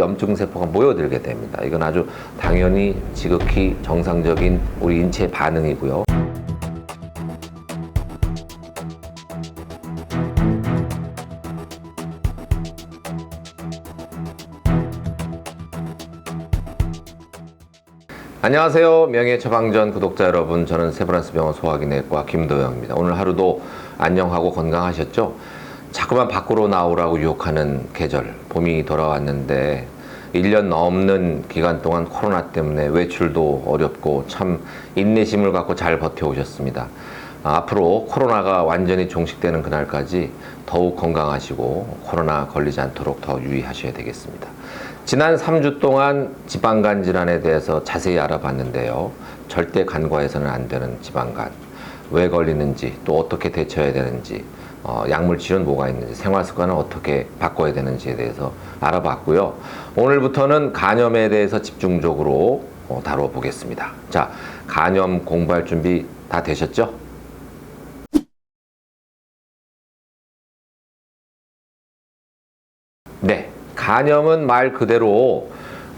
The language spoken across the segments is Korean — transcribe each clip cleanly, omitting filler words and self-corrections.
염증 세포가 모여들게 됩니다. 이건 아주 당연히 지극히 정상적인 우리 인체 반응이고요. 안녕하세요. 명예처방전 구독자 여러분, 저는 세브란스병원 소화기내과 김도영입니다. 오늘 하루도 안녕하고 건강하셨죠? 자꾸만 밖으로 나오라고 유혹하는 계절, 봄이 돌아왔는데 1년 넘는 기간 동안 코로나 때문에 외출도 어렵고 참 인내심을 갖고 잘 버텨오셨습니다. 앞으로 코로나가 완전히 종식되는 그날까지 더욱 건강하시고 코로나 걸리지 않도록 더 유의하셔야 되겠습니다. 지난 3주 동안 지방간 질환에 대해서 자세히 알아봤는데요. 절대 간과해서는 안 되는 지방간, 왜 걸리는지, 또 어떻게 대처해야 되는지, 약물 치료는 뭐가 있는지, 생활습관을 어떻게 바꿔야 되는지에 대해서 알아봤고요. 오늘부터는 간염에 대해서 집중적으로 다뤄보겠습니다. 자, 간염 공부할 준비 다 되셨죠? 네. 간염은 말 그대로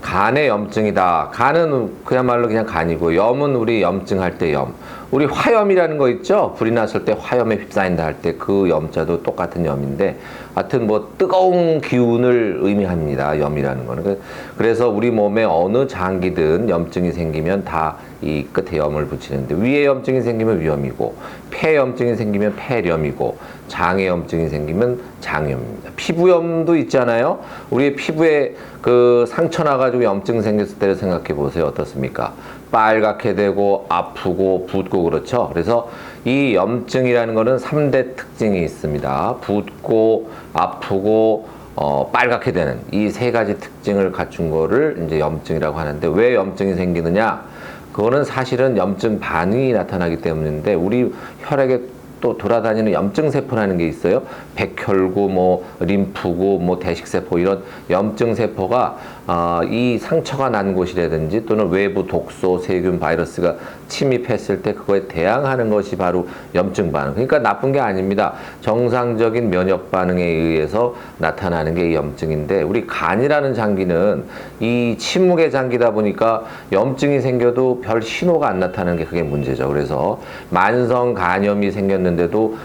간의 염증이다. 간은 그야말로 그냥 간이고, 염은 우리 염증할 때 염. 우리 화염이라는 거 있죠? 불이 났을 때 화염에 휩싸인다 할 때 그 염자도 똑같은 염인데, 하여튼 뭐 뜨거운 기운을 의미합니다. 염이라는 거는. 그래서 우리 몸에 어느 장기든 염증이 생기면 다 이 끝에 염을 붙이는데, 위에 염증이 생기면 위염이고, 폐 염증이 생기면 폐렴이고, 장에 염증이 생기면 장염입니다. 피부염도 있잖아요. 우리 피부에 그 상처 나가지고 염증 생겼을 때를 생각해 보세요. 어떻습니까? 빨갛게 되고 아프고 붓고 그렇죠. 그래서 이 염증이라는 거는 3대 특징이 있습니다. 붓고 아프고 빨갛게 되는 이 세 가지 특징을 갖춘 거를 이제 염증이라고 하는데, 왜 염증이 생기느냐? 그거는 사실은 염증 반응이 나타나기 때문인데, 우리 혈액에 또 돌아다니는 염증 세포라는 게 있어요. 백혈구, 뭐 림프구, 뭐 대식세포, 이런 염증 세포가 이 상처가 난 곳이라든지 또는 외부 독소, 세균, 바이러스가 침입했을 때 그거에 대항하는 것이 바로 염증 반응. 그러니까 나쁜 게 아닙니다. 정상적인 면역 반응에 의해서 나타나는 게 이 염증인데, 우리 간이라는 장기는 이 침묵의 장기다 보니까 염증이 생겨도 별 신호가 안 나타나는 게 그게 문제죠. 그래서 만성 간염이 생겼는데도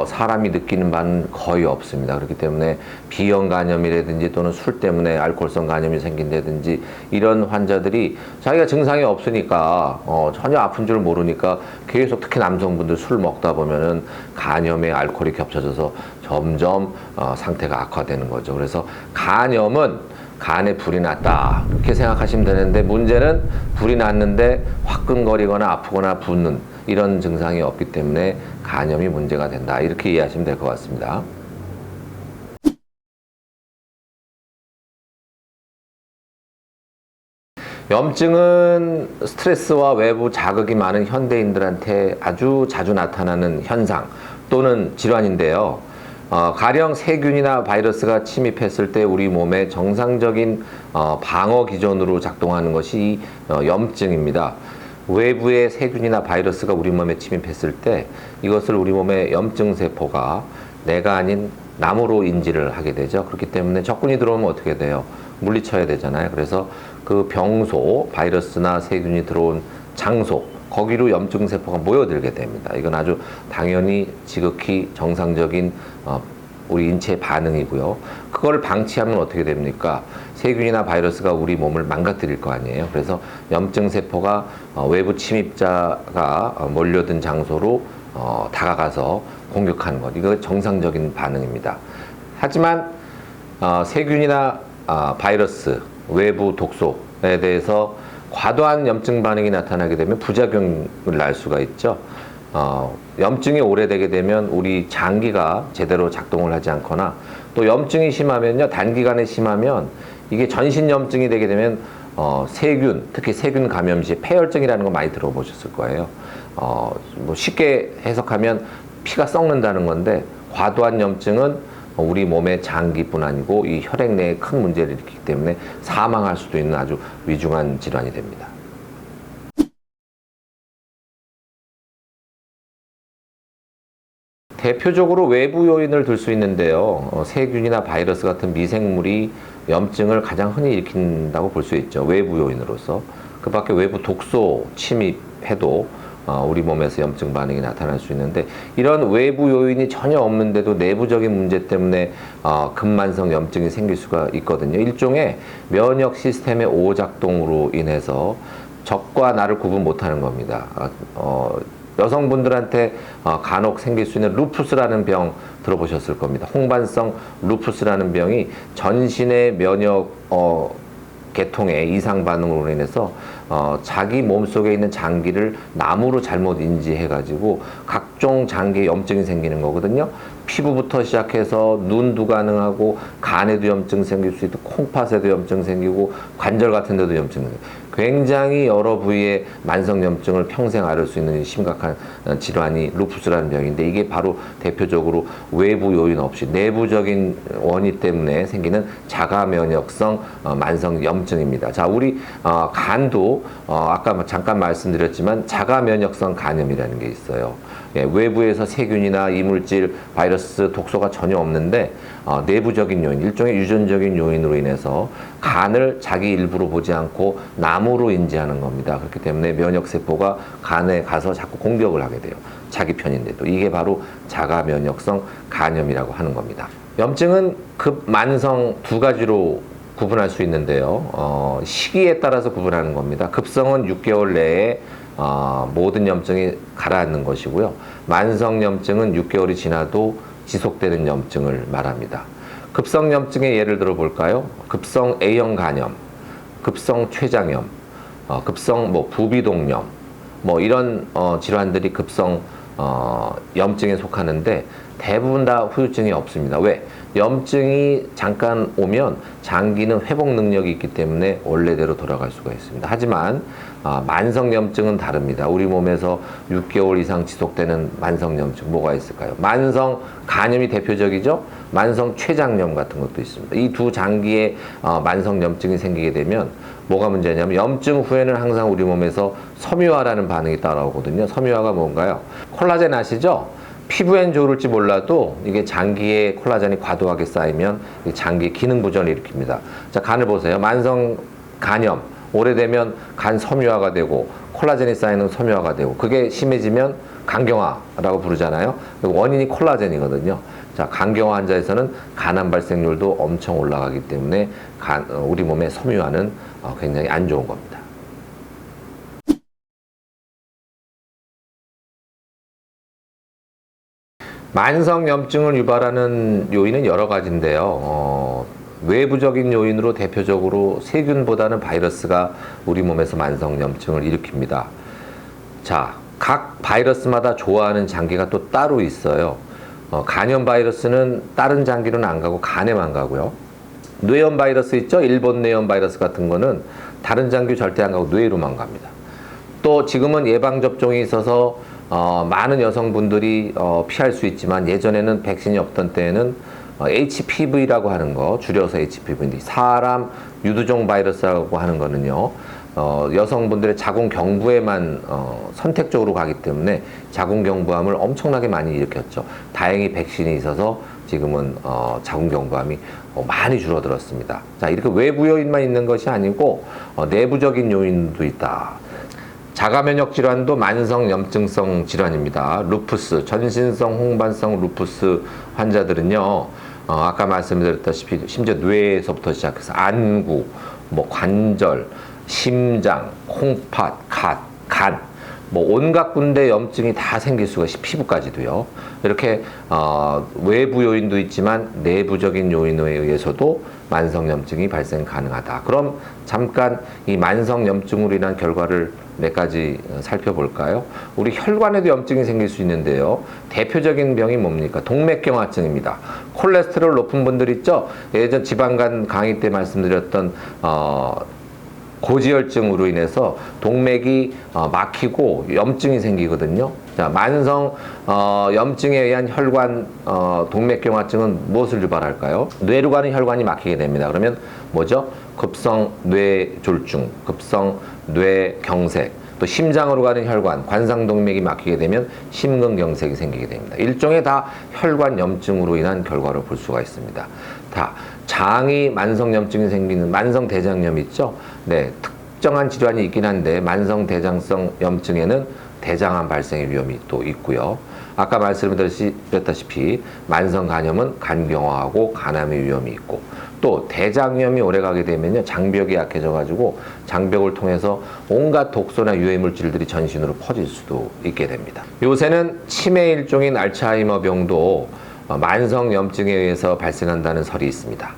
사람이 느끼는 바는 거의 없습니다. 그렇기 때문에 비형 간염이라든지 또는 술 때문에 알코올성 간염이 생긴다든지 이런 환자들이 자기가 증상이 없으니까 전혀 아픈 줄 모르니까 계속, 특히 남성분들 술 먹다 보면은 간염에 알코올이 겹쳐져서 점점 상태가 악화되는 거죠. 그래서 간염은 간에 불이 났다, 이렇게 생각하시면 되는데, 문제는 불이 났는데 화끈거리거나 아프거나 붓는 이런 증상이 없기 때문에 간염이 문제가 된다, 이렇게 이해하시면 될 것 같습니다. 염증은 스트레스와 외부 자극이 많은 현대인들한테 아주 자주 나타나는 현상 또는 질환인데요. 가령 세균이나 바이러스가 침입했을 때 우리 몸의 정상적인 방어 기전으로 작동하는 것이 염증입니다. 외부의 세균이나 바이러스가 우리 몸에 침입했을 때 이것을 우리 몸의 염증 세포가 내가 아닌 남으로 인지를 하게 되죠. 그렇기 때문에 적군이 들어오면 어떻게 돼요? 물리쳐야 되잖아요. 그래서 그 병소, 바이러스나 세균이 들어온 장소, 거기로 염증 세포가 모여들게 됩니다. 이건 아주 당연히 지극히 정상적인 우리 인체 반응이고요. 그걸 방치하면 어떻게 됩니까? 세균이나 바이러스가 우리 몸을 망가뜨릴 거 아니에요. 그래서 염증 세포가 외부 침입자가 몰려든 장소로 다가가서 공격하는 것, 이거 정상적인 반응입니다. 하지만 세균이나 바이러스, 외부 독소에 대해서 과도한 염증 반응이 나타나게 되면 부작용을 낳을 수가 있죠. 염증이 오래되게 되면 우리 장기가 제대로 작동을 하지 않거나, 또 염증이 심하면요, 단기간에 심하면 이게 전신 염증이 되게 되면 세균, 특히 세균 감염 시 폐혈증이라는 거 많이 들어보셨을 거예요. 뭐 쉽게 해석하면 피가 썩는다는 건데, 과도한 염증은 우리 몸의 장기뿐 아니고 이 혈액 내에 큰 문제를 일으키기 때문에 사망할 수도 있는 아주 위중한 질환이 됩니다. 대표적으로 외부 요인을 들 수 있는데요. 세균이나 바이러스 같은 미생물이 염증을 가장 흔히 일으킨다고 볼 수 있죠. 외부 요인으로서. 그 밖에 외부 독소 침입해도 우리 몸에서 염증 반응이 나타날 수 있는데, 이런 외부 요인이 전혀 없는데도 내부적인 문제 때문에 근만성 염증이 생길 수가 있거든요. 일종의 면역 시스템의 오작동으로 인해서 적과 나를 구분 못하는 겁니다. 여성분들한테 간혹 생길 수 있는 루푸스라는 병 들어보셨을 겁니다. 홍반성 루푸스라는 병이 전신의 면역 계통의 이상 반응으로 인해서 자기 몸속에 있는 장기를 나무로 잘못 인지해가지고 각종 장기에 염증이 생기는 거거든요. 피부부터 시작해서 눈도 가능하고 간에도 염증 생길 수 있고 콩팥에도 염증 생기고 관절 같은 데도 염증 생기고 굉장히 여러 부위의 만성 염증을 평생 앓을 수 있는 심각한 질환이 루푸스라는 병인데, 이게 바로 대표적으로 외부 요인 없이 내부적인 원인 때문에 생기는 자가 면역성 만성 염증입니다. 자, 우리 간도 아까 잠깐 말씀드렸지만 자가 면역성 간염이라는 게 있어요. 예, 외부에서 세균이나 이물질, 바이러스, 독소가 전혀 없는데 내부적인 요인, 일종의 유전적인 요인으로 인해서 간을 자기 일부로 보지 않고 나무로 인지하는 겁니다. 그렇기 때문에 면역세포가 간에 가서 자꾸 공격을 하게 돼요. 자기 편인데도. 이게 바로 자가 면역성 간염이라고 하는 겁니다. 염증은 급만성 두 가지로 구분할 수 있는데요. 시기에 따라서 구분하는 겁니다. 급성은 6개월 내에 모든 염증이 가라앉는 것이고요. 만성 염증은 6개월이 지나도 지속되는 염증을 말합니다. 급성 염증의 예를 들어 볼까요? 급성 A형 간염, 급성 췌장염, 급성 부비동염, 이런 질환들이 급성 염증에 속하는데 대부분 다 후유증이 없습니다. 왜? 염증이 잠깐 오면 장기는 회복 능력이 있기 때문에 원래대로 돌아갈 수가 있습니다. 하지만 만성 염증은 다릅니다. 우리 몸에서 6개월 이상 지속되는 만성 염증 뭐가 있을까요? 만성 간염이 대표적이죠. 만성 췌장염 같은 것도 있습니다. 이 두 장기에 만성 염증이 생기게 되면 뭐가 문제냐면, 염증 후에는 항상 우리 몸에서 섬유화라는 반응이 따라오거든요. 섬유화가 뭔가요? 콜라겐 아시죠? 피부엔 좋을지 몰라도 이게 장기에 콜라겐이 과도하게 쌓이면 장기 기능 부전을 일으킵니다. 자, 간을 보세요. 만성 간염 오래되면 간 섬유화가 되고 콜라겐이 쌓이는 섬유화가 되고, 그게 심해지면 간경화라고 부르잖아요. 원인이 콜라겐이거든요. 자, 간경화 환자에서는 간암 발생률도 엄청 올라가기 때문에 우리 몸의 섬유화는 굉장히 안 좋은 겁니다. 만성 염증을 유발하는 요인은 여러 가지인데요. 외부적인 요인으로 대표적으로 세균보다는 바이러스가 우리 몸에서 만성 염증을 일으킵니다. 자, 각 바이러스마다 좋아하는 장기가 또 따로 있어요. 간염 바이러스는 다른 장기로는 안 가고 간에만 가고요. 뇌염 바이러스 있죠? 일본 뇌염 바이러스 같은 거는 다른 장기 절대 안 가고 뇌로만 갑니다. 또 지금은 예방접종이 있어서 많은 여성분들이 피할 수 있지만, 예전에는 백신이 없던 때에는 HPV라고 하는 거, 줄여서 HPV인데 사람 유두종 바이러스라고 하는 거는요, 여성분들의 자궁경부에만 선택적으로 가기 때문에 자궁경부암을 엄청나게 많이 일으켰죠. 다행히 백신이 있어서 지금은 자궁경부암이 많이 줄어들었습니다. 자, 이렇게 외부 요인만 있는 것이 아니고 내부적인 요인도 있다. 자가면역 질환도 만성 염증성 질환입니다. 루푸스, 전신성 홍반성 루푸스 환자들은요, 아까 말씀드렸다시피 심지어 뇌에서부터 시작해서 안구, 관절, 심장, 콩팥, 간, 온갖 군데 염증이 다 생길 수가 있어요. 피부까지도요. 이렇게 외부 요인도 있지만 내부적인 요인에 의해서도 만성 염증이 발생 가능하다. 그럼 잠깐 이 만성 염증으로 인한 결과를 몇 가지 살펴볼까요? 우리 혈관에도 염증이 생길 수 있는데요. 대표적인 병이 뭡니까? 동맥경화증입니다. 콜레스테롤 높은 분들 있죠? 예전 지방간 강의 때 말씀드렸던 고지혈증으로 인해서 동맥이 막히고 염증이 생기거든요. 자, 만성 염증에 의한 혈관 동맥경화증은 무엇을 유발할까요? 뇌로 가는 혈관이 막히게 됩니다. 그러면 뭐죠? 급성 뇌졸중, 급성 뇌경색, 또 심장으로 가는 혈관, 관상동맥이 막히게 되면 심근경색이 생기게 됩니다. 일종의 다 혈관 염증으로 인한 결과를 볼 수가 있습니다. 장이 만성염증이 생기는 만성대장염 있죠? 네, 특정한 질환이 있긴 한데 만성대장성 염증에는 대장암 발생의 위험이 또 있고요. 아까 말씀드렸다시피 만성간염은 간경화하고 간암의 위험이 있고, 또 대장염이 오래가게 되면요, 장벽이 약해져가지고 장벽을 통해서 온갖 독소나 유해 물질들이 전신으로 퍼질 수도 있게 됩니다. 요새는 치매 일종인 알츠하이머 병도 만성염증에 의해서 발생한다는 설이 있습니다.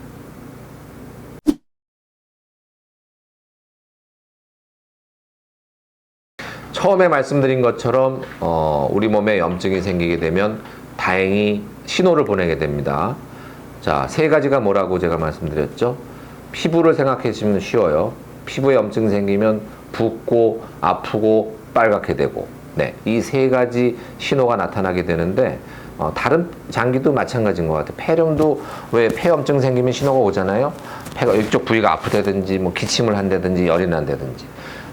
처음에 말씀드린 것처럼 우리 몸에 염증이 생기게 되면 다행히 신호를 보내게 됩니다. 자, 세 가지가 뭐라고 제가 말씀드렸죠? 피부를 생각해 주시면 쉬워요. 피부에 염증 생기면 붓고 아프고 빨갛게 되고, 네, 이 세 가지 신호가 나타나게 되는데 다른 장기도 마찬가지인 것 같아요. 폐렴도 왜 폐염증 생기면 신호가 오잖아요. 폐가 이쪽 부위가 아프다든지 뭐 기침을 한다든지 열이 난다든지,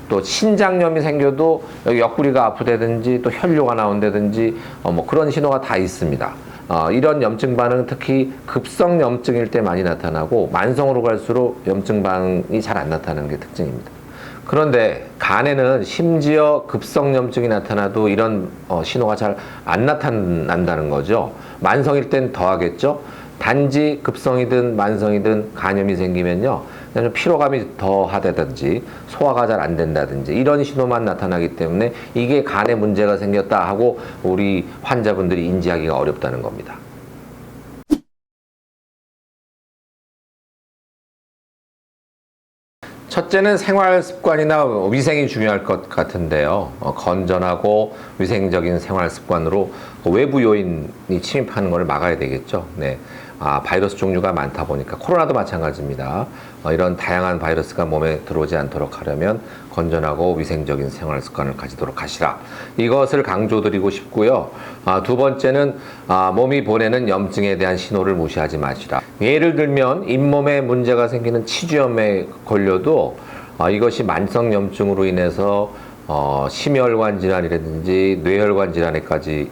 또 신장염이 생겨도 여기 옆구리가 아프다든지 또 혈뇨가 나온다든지 뭐 그런 신호가 다 있습니다. 이런 염증 반응은 특히 급성 염증일 때 많이 나타나고 만성으로 갈수록 염증 반응이 잘 안 나타나는 게 특징입니다. 그런데 간에는 심지어 급성 염증이 나타나도 이런 신호가 잘 안 나타난다는 거죠. 만성일 땐 더 하겠죠. 단지 급성이든 만성이든 간염이 생기면요, 좀 피로감이 더 하다든지 소화가 잘 안 된다든지 이런 신호만 나타나기 때문에 이게 간에 문제가 생겼다 하고 우리 환자분들이 인지하기가 어렵다는 겁니다. 첫째는 생활 습관이나 위생이 중요할 것 같은데요. 건전하고 위생적인 생활 습관으로 외부 요인이 침입하는 것을 막아야 되겠죠. 네. 바이러스 종류가 많다 보니까 코로나도 마찬가지입니다. 이런 다양한 바이러스가 몸에 들어오지 않도록 하려면 건전하고 위생적인 생활 습관을 가지도록 하시라. 이것을 강조드리고 싶고요. 두 번째는 몸이 보내는 염증에 대한 신호를 무시하지 마시라. 예를 들면 잇몸에 문제가 생기는 치주염에 걸려도 이것이 만성염증으로 인해서 심혈관 질환이라든지 뇌혈관 질환에까지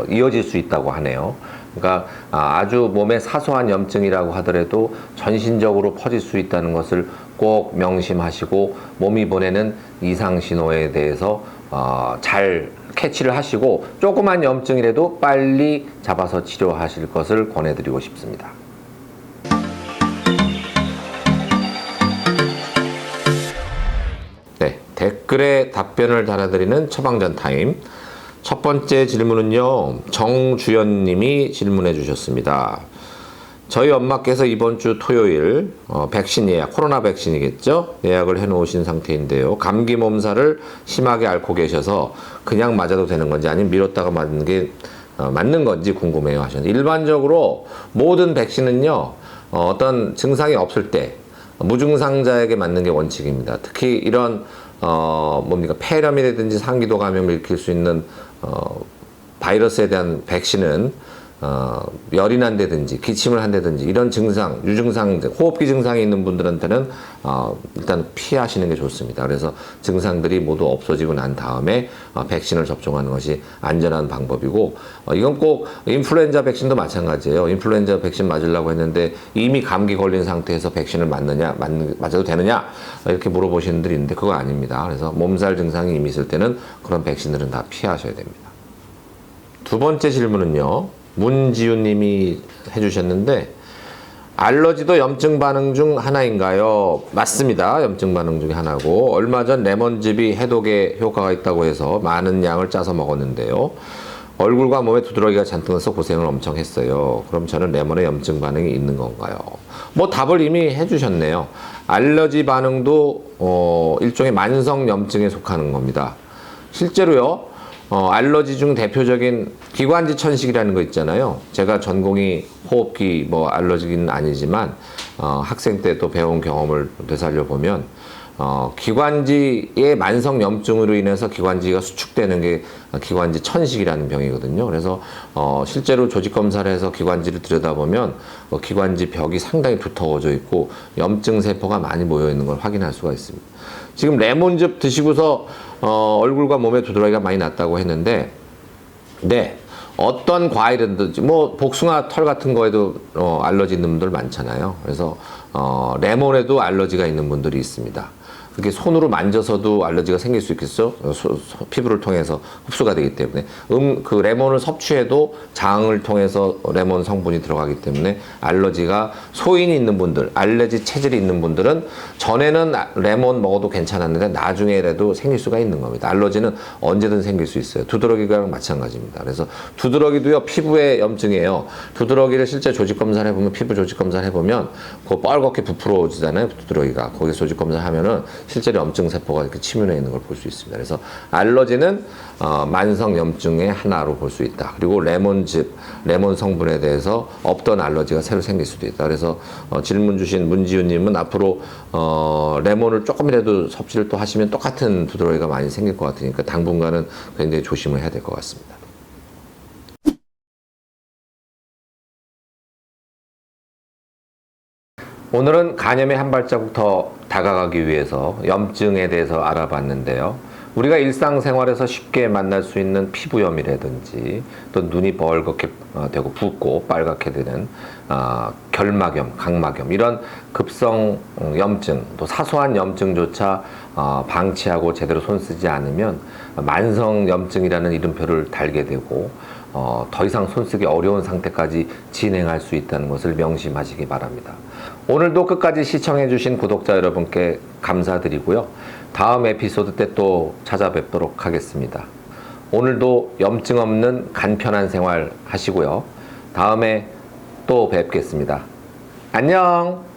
이어질 수 있다고 하네요. 그러니까 아주 몸에 사소한 염증이라고 하더라도 전신적으로 퍼질 수 있다는 것을 꼭 명심하시고 몸이 보내는 이상 신호에 대해서 잘 캐치를 하시고 조그만 염증이라도 빨리 잡아서 치료하실 것을 권해드리고 싶습니다. 네, 댓글에 답변을 달아드리는 처방전 타임. 첫 번째 질문은요, 정주연님이 질문해 주셨습니다. 저희 엄마께서 이번 주 토요일 백신 예약, 코로나 백신이겠죠? 예약을 해 놓으신 상태인데요. 감기 몸살을 심하게 앓고 계셔서 그냥 맞아도 되는 건지 아니면 미뤘다가 맞는 게 맞는 건지 궁금해요 하셨는데, 일반적으로 모든 백신은요, 어떤 증상이 없을 때 무증상자에게 맞는 게 원칙입니다. 특히 이런 폐렴이라든지 상기도 감염을 일으킬 수 있는 바이러스에 대한 백신은 열이 난다든지 기침을 한다든지 이런 증상, 유증상, 호흡기 증상이 있는 분들한테는 일단 피하시는 게 좋습니다. 그래서 증상들이 모두 없어지고 난 다음에 백신을 접종하는 것이 안전한 방법이고, 이건 꼭 인플루엔자 백신도 마찬가지예요. 인플루엔자 백신 맞으려고 했는데 이미 감기 걸린 상태에서 백신을 맞아도 되느냐 이렇게 물어보시는 분들이 있는데 그거 아닙니다. 그래서 몸살 증상이 이미 있을 때는 그런 백신들은 다 피하셔야 됩니다. 두 번째 질문은요, 문지훈 님이 해주셨는데, 알러지도 염증 반응 중 하나인가요? 맞습니다. 염증 반응 중에 하나고, 얼마 전 레몬즙이 해독에 효과가 있다고 해서 많은 양을 짜서 먹었는데요. 얼굴과 몸에 두드러기가 잔뜩 나서 고생을 엄청 했어요. 그럼 저는 레몬에 염증 반응이 있는 건가요? 뭐 답을 이미 해주셨네요. 알러지 반응도 일종의 만성 염증에 속하는 겁니다. 실제로요, 알러지 중 대표적인 기관지 천식이라는 거 있잖아요. 제가 전공이 호흡기 알러지는 아니지만 학생 때 또 배운 경험을 되살려 보면 기관지의 만성 염증으로 인해서 기관지가 수축되는 게 기관지 천식이라는 병이거든요. 그래서 실제로 조직 검사를 해서 기관지를 들여다보면 기관지 벽이 상당히 두터워져 있고 염증 세포가 많이 모여 있는 걸 확인할 수가 있습니다. 지금 레몬즙 드시고서 얼굴과 몸에 두드러기가 많이 났다고 했는데, 네, 어떤 과일이든지 뭐 복숭아 털 같은 거에도 알러지 있는 분들 많잖아요. 그래서 레몬에도 알러지가 있는 분들이 있습니다. 그게 손으로 만져서도 알러지가 생길 수 있겠죠? 피부를 통해서 흡수가 되기 때문에 그 레몬을 섭취해도 장을 통해서 레몬 성분이 들어가기 때문에 알러지가 소인이 있는 분들, 알레르기 체질이 있는 분들은 전에는 레몬 먹어도 괜찮았는데 나중에라도 생길 수가 있는 겁니다. 알러지는 언제든 생길 수 있어요. 두드러기랑 마찬가지입니다. 그래서 두드러기도요 피부의 염증이에요. 두드러기를 실제 조직 검사를 해보면 피부 조직 검사를 해보면 그 빨갛게 부풀어지잖아요. 두드러기가 거기 조직 검사를 하면은 실제로 염증 세포가 이렇게 침윤해 있는 걸 볼 수 있습니다. 그래서 알러지는 만성 염증의 하나로 볼 수 있다. 그리고 레몬즙, 레몬 성분에 대해서 없던 알러지가 새로 생길 수도 있다. 그래서 질문 주신 문지훈님은 앞으로 레몬을 조금이라도 섭취를 또 하시면 똑같은 두드러기가 많이 생길 것 같으니까 당분간은 굉장히 조심을 해야 될 것 같습니다. 오늘은 간염에 한 발자국 더 다가가기 위해서 염증에 대해서 알아봤는데요. 우리가 일상생활에서 쉽게 만날 수 있는 피부염이라든지 또 눈이 벌겋게 되고 붓고 빨갛게 되는 결막염, 각막염 이런 급성 염증 또 사소한 염증조차 방치하고 제대로 손 쓰지 않으면 만성 염증이라는 이름표를 달게 되고 더 이상 손쓰기 어려운 상태까지 진행할 수 있다는 것을 명심하시기 바랍니다. 오늘도 끝까지 시청해주신 구독자 여러분께 감사드리고요. 다음 에피소드 때 또 찾아뵙도록 하겠습니다. 오늘도 염증 없는 간편한 생활 하시고요. 다음에 또 뵙겠습니다. 안녕!